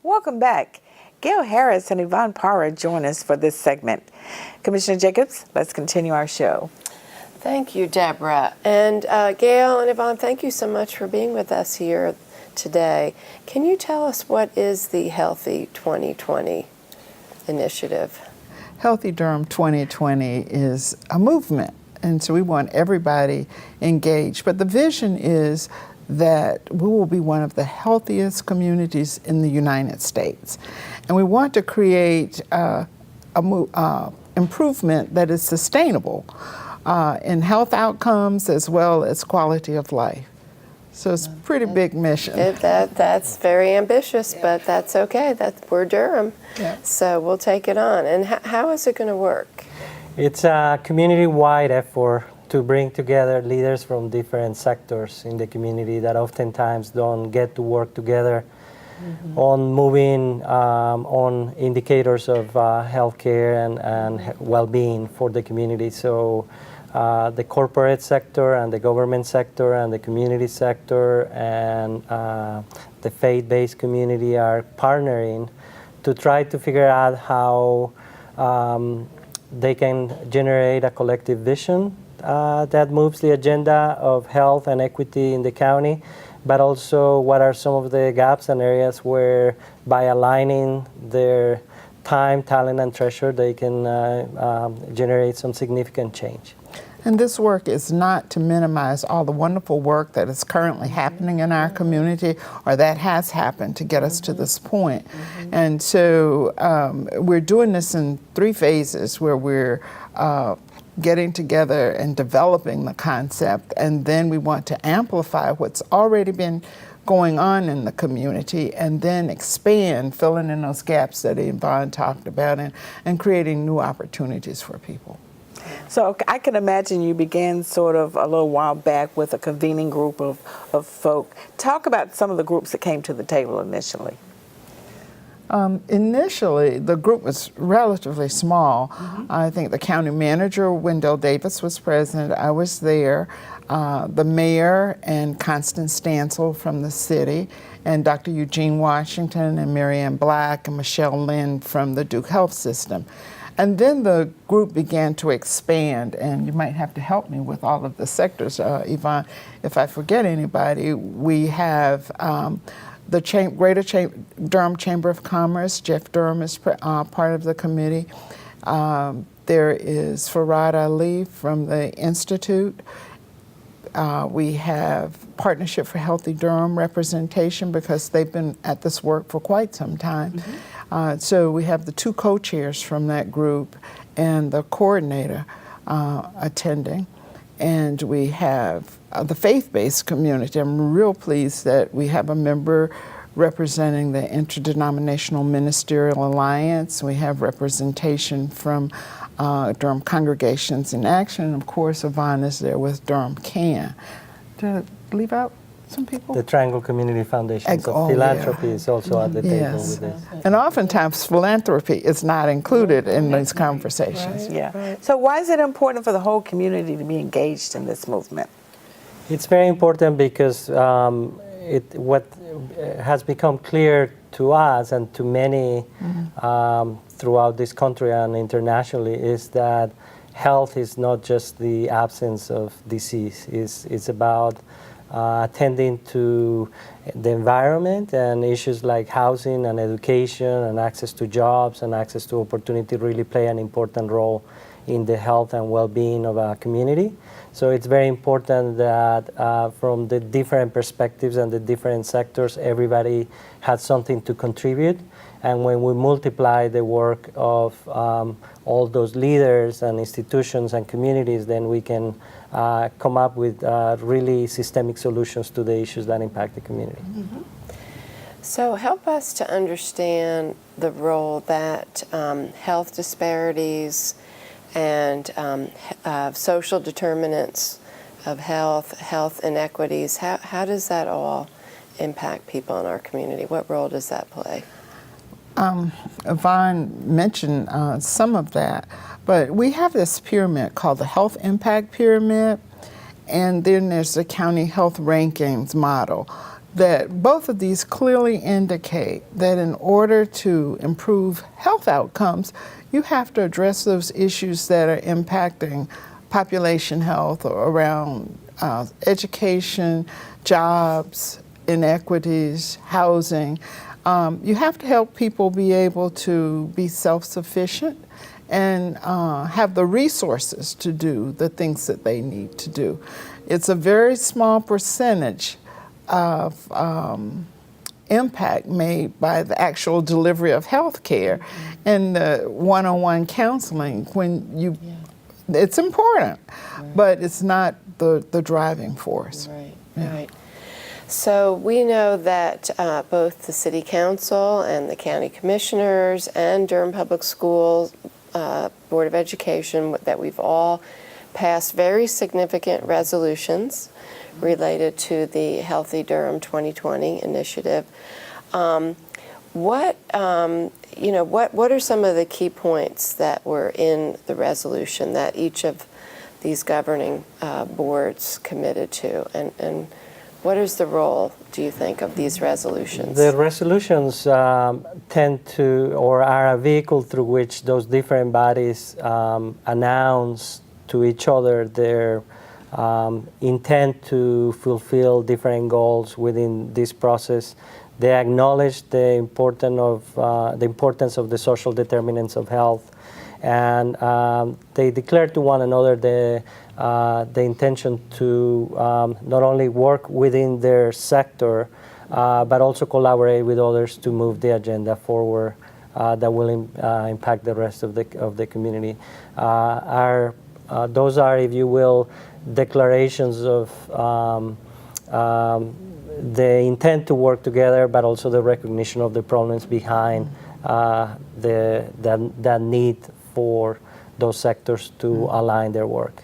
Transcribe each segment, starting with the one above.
Welcome back. Gayle Harris and Yvonne Parra join us for this segment. Commissioner Jacobs, let's continue our show. Thank you, Deborah. And Gayle and Yvonne, thank you so much for being with us here today. Can you tell us what is the Healthy 2020 initiative? Healthy Durham 2020 is a movement, and so we want everybody engaged. But the vision is that we will be one of the healthiest communities in the United States. And we want to create improvement that is sustainable in health outcomes as well as quality of life. So it's a pretty big mission. That's very ambitious, but that's okay. We're Durham, so we'll take it on. And how is it going to work? It's a community-wide effort to bring together leaders from different sectors in the community that oftentimes don't get to work together on moving on indicators of healthcare and well-being for the community. So the corporate sector and the government sector and the community sector and the faith-based community are partnering to try to figure out how they can generate a collective vision that moves the agenda of health and equity in the county, but also what are some of the gaps and areas where by aligning their time, talent, and treasure, they can generate some significant change. And this work is not to minimize all the wonderful work that is currently happening in our community or that has happened to get us to this point. And so we're doing this in 3 phases where we're getting together and developing the concept, and then we want to amplify what's already been going on in the community and then expand, filling in those gaps that Yvonne talked about and creating new opportunities for people. So I can imagine you began sort of a little while back with a convening group of folk. Talk about some of the groups that came to the table initially. Initially, the group was relatively small. I think the county manager, Wendell Davis, was present. I was there. The mayor and Constance Stansel from the city, and Dr. Eugene Washington and Marianne Black and Michelle Lynn from the Duke Health System. And then the group began to expand, and you might have to help me with all of the sectors, Yvonne, if I forget anybody. We have the Greater Durham Chamber of Commerce. Jeff Durham is part of the committee. There is Farad Ali from the Institute. We have Partnership for Healthy Durham representation because they've been at this work for quite some time. So we have the 2 co-chairs from that group and the coordinator attending. And we have the faith-based community. I'm real pleased that we have a member representing the Interdenominational Ministerial Alliance. We have representation from Durham Congregations in Action. And of course, Yvonne is there with Durham Can. Did I leave out some people? The Triangle Community Foundation. So philanthropy is also at the table with this. And oftentimes philanthropy is not included in these conversations. So why is it important for the whole community to be engaged in this movement? It's very important because what has become clear to us and to many throughout this country and internationally is that health is not just the absence of disease. It's about attending to the environment, and issues like housing and education and access to jobs and access to opportunity really play an important role in the health and well-being of a community. So it's very important that from the different perspectives and the different sectors, everybody has something to contribute. And when we multiply the work of all those leaders and institutions and communities, then we can come up with really systemic solutions to the issues that impact the community. So help us to understand the role that health disparities and social determinants of health inequities, how does that all impact people in our community? What role does that play? Yvonne mentioned some of that, but we have this pyramid called the Health Impact Pyramid, and then there's the County Health Rankings model. that both of these clearly indicate that in order to improve health outcomes, you have to address those issues that are impacting population health around education, jobs, inequities, housing. You have to help people be able to be self-sufficient and have the resources to do the things that they need to do. It's a very small percentage of impact made by the actual delivery of health care and the one-on-one counseling when you, it's important, but it's not the driving force. Right, right. So we know that both the City Council and the County Commissioners and Durham Public Schools Board of Education, that we've all passed very significant resolutions related to the Healthy Durham 2020 initiative. What are some of the key points that were in the resolution that each of these governing boards committed to, and what is the role, do you think, of these resolutions? The resolutions tend to, or are a vehicle through which those different bodies announce to each other their intent to fulfill different goals within this process. They acknowledge the importance of the social determinants of health, and they declare to one another the intention to not only work within their sector, but also collaborate with others to move the agenda forward that will impact the rest of the community. Those are, if you will, declarations of the intent to work together, but also the recognition of the problems behind that need for those sectors to align their work.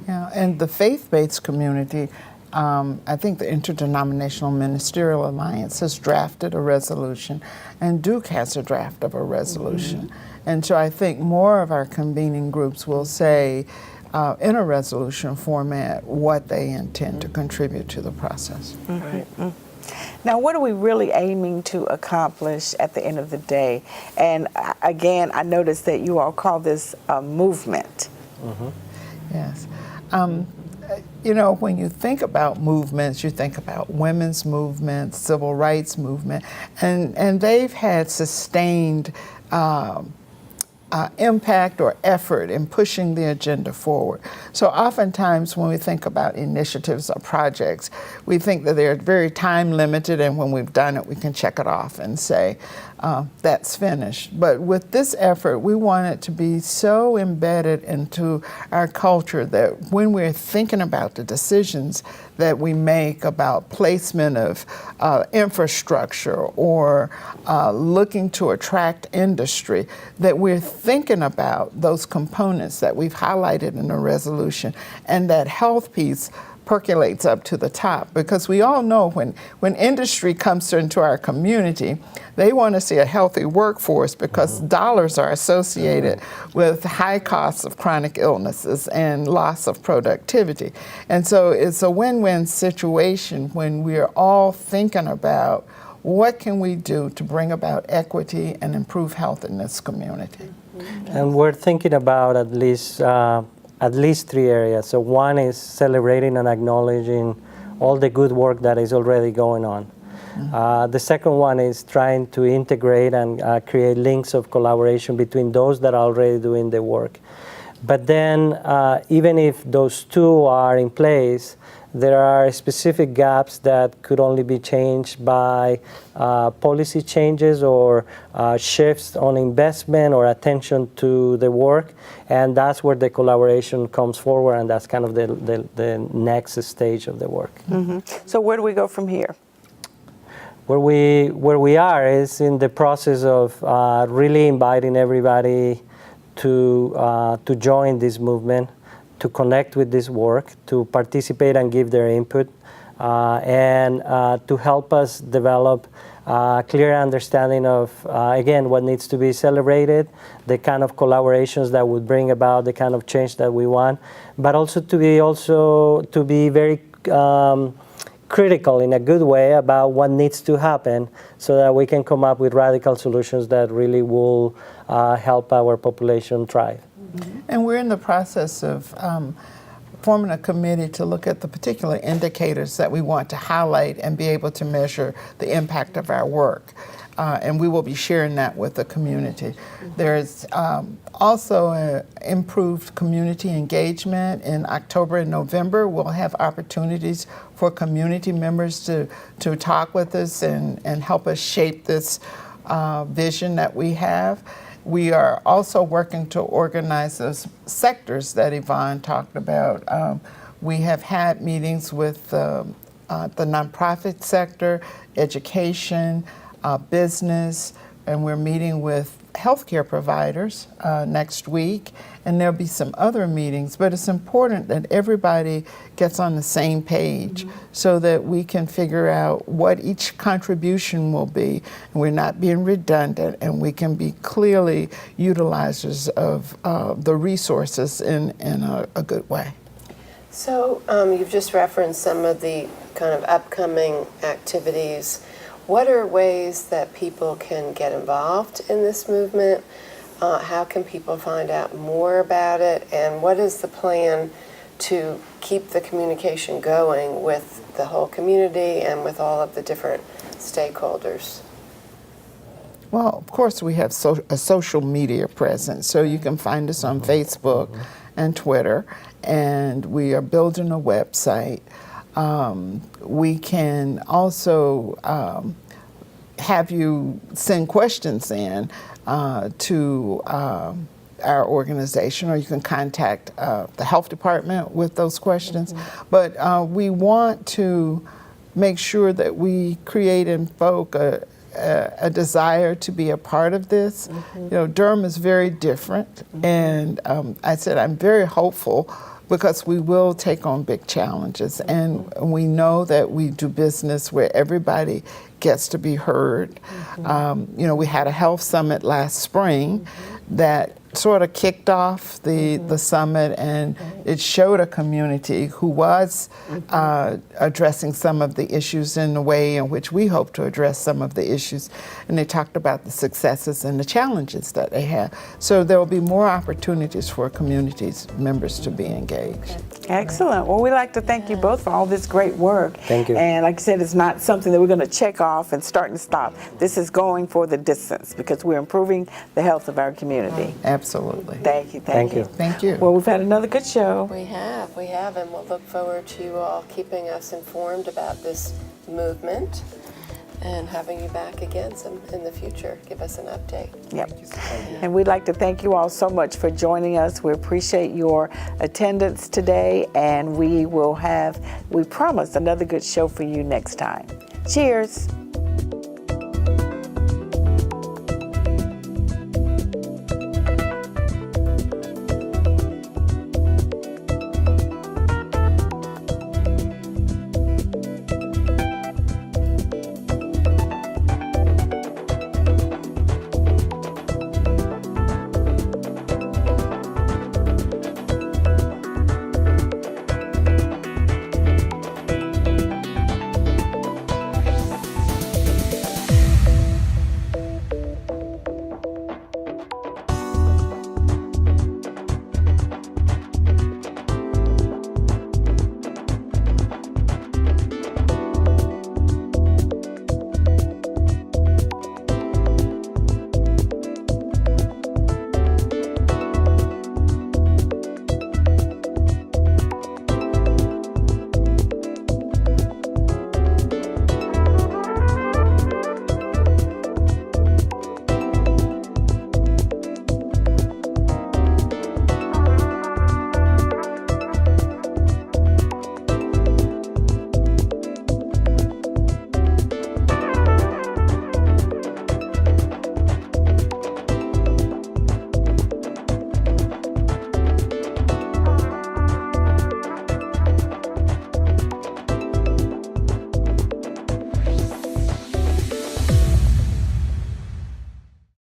Yeah, and the faith-based community, I think the Interdenominational Ministerial Alliance has drafted a resolution, and Duke has a draft of a resolution. And so I think more of our convening groups will say in a resolution format what they intend to contribute to the process. Right. Now, what are we really aiming to accomplish at the end of the day? And again, I noticed that you all call this a movement. Yes. You know, when you think about movements, you think about women's movements, civil rights movement, and they've had sustained impact or effort in pushing the agenda forward. So oftentimes when we think about initiatives or projects, we think that they're very time limited, and when we've done it, we can check it off and say, that's finished. But with this effort, we want it to be so embedded into our culture that when we're thinking about the decisions that we make about placement of infrastructure or looking to attract industry, that we're thinking about those components that we've highlighted in the resolution, and that health piece percolates up to the top, because we all know when industry comes into our community, they want to see a healthy workforce because dollars are associated with high costs of chronic illnesses and loss of productivity. And so it's a win-win situation when we're all thinking about what can we do to bring about equity and improve health in this community. And we're thinking about at least 3 areas. So one is celebrating and acknowledging all the good work that is already going on. The second one is trying to integrate and create links of collaboration between those that are already doing the work. But then even if those two are in place, there are specific gaps that could only be changed by policy changes or shifts on investment or attention to the work, and that's where the collaboration comes forward, and that's kind of the next stage of the work. So where do we go from here? Where we are is in the process of really inviting everybody to join this movement, to connect with this work, to participate and give their input, and to help us develop a clear understanding of, again, what needs to be celebrated, the kind of collaborations that would bring about the kind of change that we want, but also to be very critical in a good way about what needs to happen so that we can come up with radical solutions that really will help our population thrive. And we're in the process of forming a committee to look at the particular indicators that we want to highlight and be able to measure the impact of our work. And we will be sharing that with the community. There's also improved community engagement. In October and November, we'll have opportunities for community members to talk with us and help us shape this vision that we have. We are also working to organize those sectors that Yvonne talked about. We have had meetings with the nonprofit sector, education, business, and we're meeting with healthcare providers next week, and there'll be some other meetings, but it's important that everybody gets on the same page so that we can figure out what each contribution will be, and we're not being redundant, and we can be clearly utilizers of the resources in a good way. So you've just referenced some of the kind of upcoming activities. What are ways that people can get involved in this movement? How can people find out more about it? And what is the plan to keep the communication going with the whole community and with all of the different stakeholders? Well, of course, we have a social media presence, so you can find us on Facebook and Twitter, and we are building a website. We can also have you send questions in to our organization, or you can contact the health department with those questions. But we want to make sure that we create in folk a desire to be a part of this. You know, Durham is very different, and I said I'm very hopeful because we will take on big challenges, and we know that we do business where everybody gets to be heard. You know, we had a health summit last spring that sort of kicked off the summit, and it showed a community who was addressing some of the issues in the way in which we hope to address some of the issues. And they talked about the successes and the challenges that they have. So there will be more opportunities for communities members to be engaged. Excellent. Well, we'd like to thank you both for all this great work. Thank you. And like I said, it's not something that we're going to check off and start and stop. This is going for the distance because we're improving the health of our community. Absolutely. Thank you. Thank you. Thank you. Well, we've had another good show. We have, and we'll look forward to you all keeping us informed about this movement and having you back again in the future. Give us an update. Yep. And we'd like to thank you all so much for joining us. We appreciate your attendance today, and we promise another good show for you next time. Cheers.